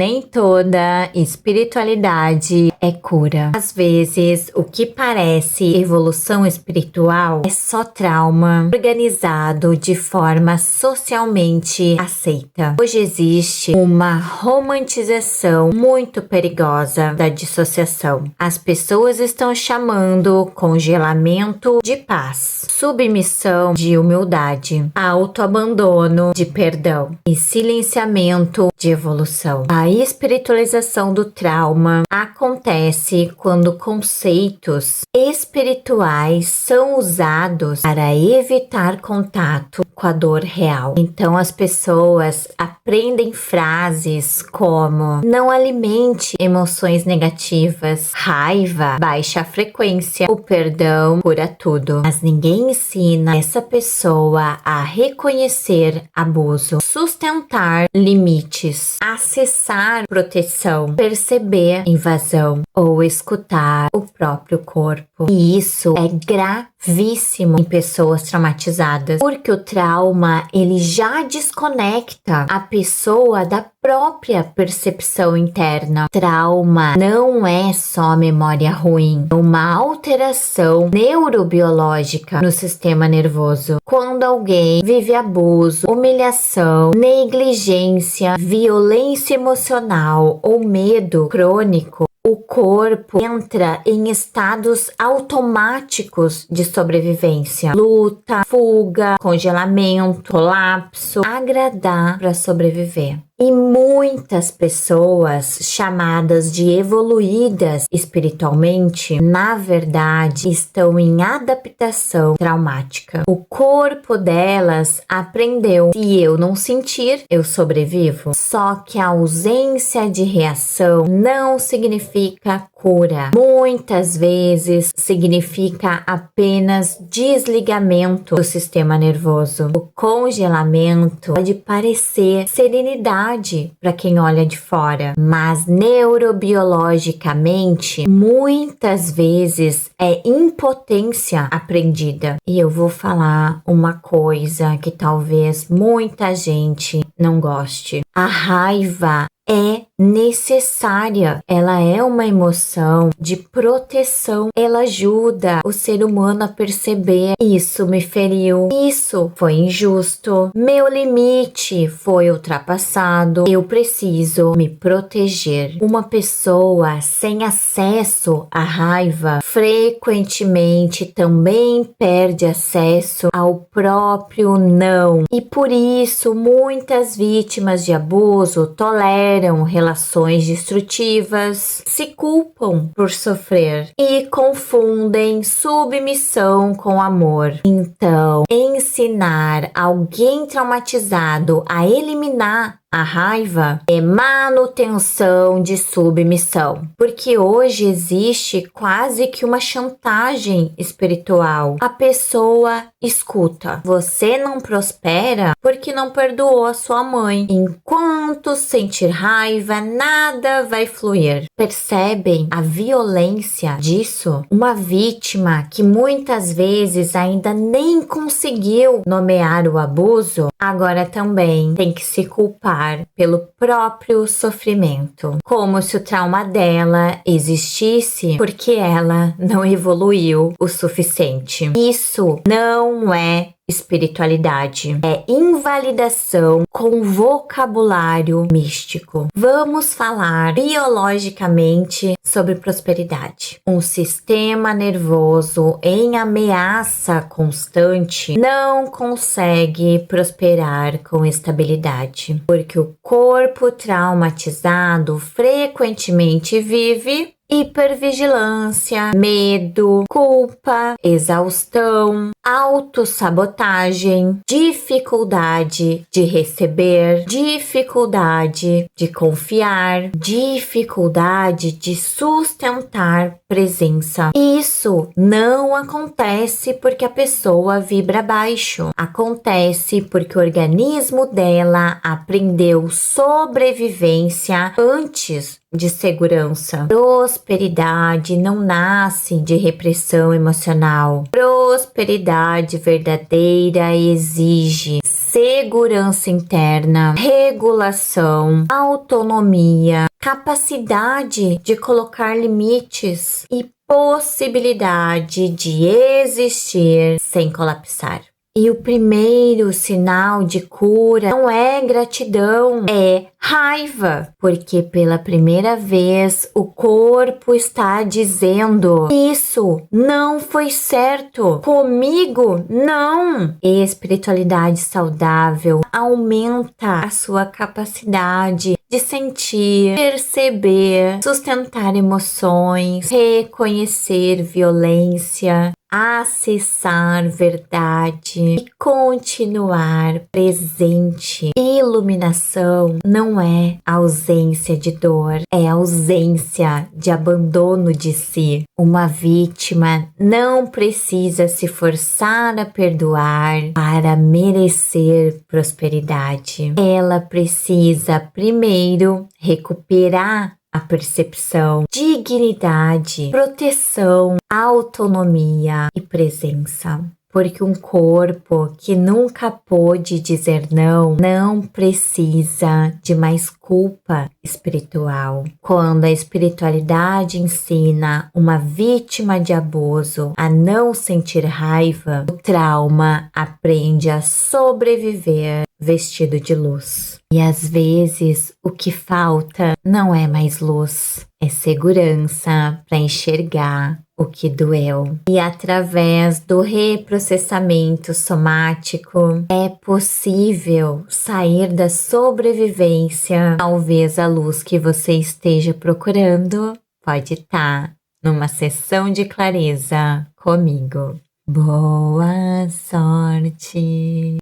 Nem toda espiritualidade é cura. Às vezes, o que parece evolução espiritual é só trauma organizado de forma socialmente aceita. Hoje existe uma romantização muito perigosa da dissociação. As pessoas estão chamando congelamento de paz, submissão de humildade, autoabandono de perdão e silenciamento de evolução. A espiritualização do trauma acontece quando conceitos espirituais são usados para evitar contato com a dor real. Então as pessoas aprendem frases como: não alimente emoções negativas, raiva, baixa frequência, o perdão cura tudo. Mas ninguém ensina essa pessoa a reconhecer abuso, sustentar limites, acessar proteção, perceber invasão ou escutar o próprio corpo. E isso é gravíssimo em pessoas traumatizadas, porque o trauma ele já desconecta a pessoa da própria percepção interna. Trauma não é só memória ruim, é uma alteração neurobiológica no sistema nervoso. Quando alguém vive abuso, humilhação, negligência, violência emocional ou medo crônico, o corpo entra em estados automáticos de sobrevivência. Luta, fuga, congelamento, colapso, agradar para sobreviver. E muitas pessoas chamadas de evoluídas espiritualmente, na verdade, estão em adaptação traumática. O corpo delas aprendeu: se eu não sentir, eu sobrevivo. Só que a ausência de reação não significa cura. Muitas vezes significa apenas desligamento do sistema nervoso. O congelamento pode parecer serenidade para quem olha de fora, mas neurobiologicamente muitas vezes é impotência aprendida. E eu vou falar uma coisa que talvez muita gente não goste. A raiva é necessária, ela é uma emoção de proteção, ela ajuda o ser humano a perceber: isso me feriu, isso foi injusto, meu limite foi ultrapassado, eu preciso me proteger. Uma pessoa sem acesso à raiva frequentemente também perde acesso ao próprio não, e por isso muitas vítimas de abuso toleram relações destrutivas, se culpam por sofrer e confundem submissão com amor. Então, ensinar alguém traumatizado a eliminar a raiva é manutenção de submissão, porque hoje existe quase que uma chantagem espiritual. A pessoa escuta: você não prospera porque não perdoou a sua mãe. Enquanto sentir raiva, nada vai fluir. Percebem a violência disso? Uma vítima que muitas vezes ainda nem conseguiu nomear o abuso, agora também tem que se culpar pelo próprio sofrimento, como se o trauma dela existisse porque ela não evoluiu o suficiente. Isso não é espiritualidade, é invalidação com vocabulário místico. Vamos falar biologicamente sobre prosperidade. Um sistema nervoso em ameaça constante não consegue prosperar com estabilidade, porque o corpo traumatizado frequentemente vive hipervigilância, medo, culpa, exaustão, autossabotagem, dificuldade de receber, dificuldade de confiar, dificuldade de sustentar presença. Isso não acontece porque a pessoa vibra baixo. Acontece porque o organismo dela aprendeu sobrevivência antes de segurança. Prosperidade não nasce de repressão emocional. Prosperidade verdadeira exige segurança interna, regulação, autonomia, capacidade de colocar limites e possibilidade de existir sem colapsar. E o primeiro sinal de cura não é gratidão, é raiva, porque pela primeira vez o corpo está dizendo: isso não foi certo, comigo não. Espiritualidade saudável aumenta a sua capacidade de sentir, perceber, sustentar emoções, reconhecer violência, acessar verdade e continuar presente. Iluminação não é ausência de dor, é ausência de abandono de si. Uma vítima não precisa se forçar a perdoar para merecer prosperidade. Ela precisa primeiro recuperar a percepção, dignidade, proteção, autonomia e presença. Porque um corpo que nunca pôde dizer não, não precisa de mais culpa espiritual. Quando a espiritualidade ensina uma vítima de abuso a não sentir raiva, o trauma aprende a sobreviver vestido de luz. E às vezes o que falta não é mais luz, é segurança para enxergar o que doeu. E através do reprocessamento somático é possível sair da sobrevivência. Talvez a luz que você esteja procurando pode estar numa sessão de clareza comigo. Boa sorte!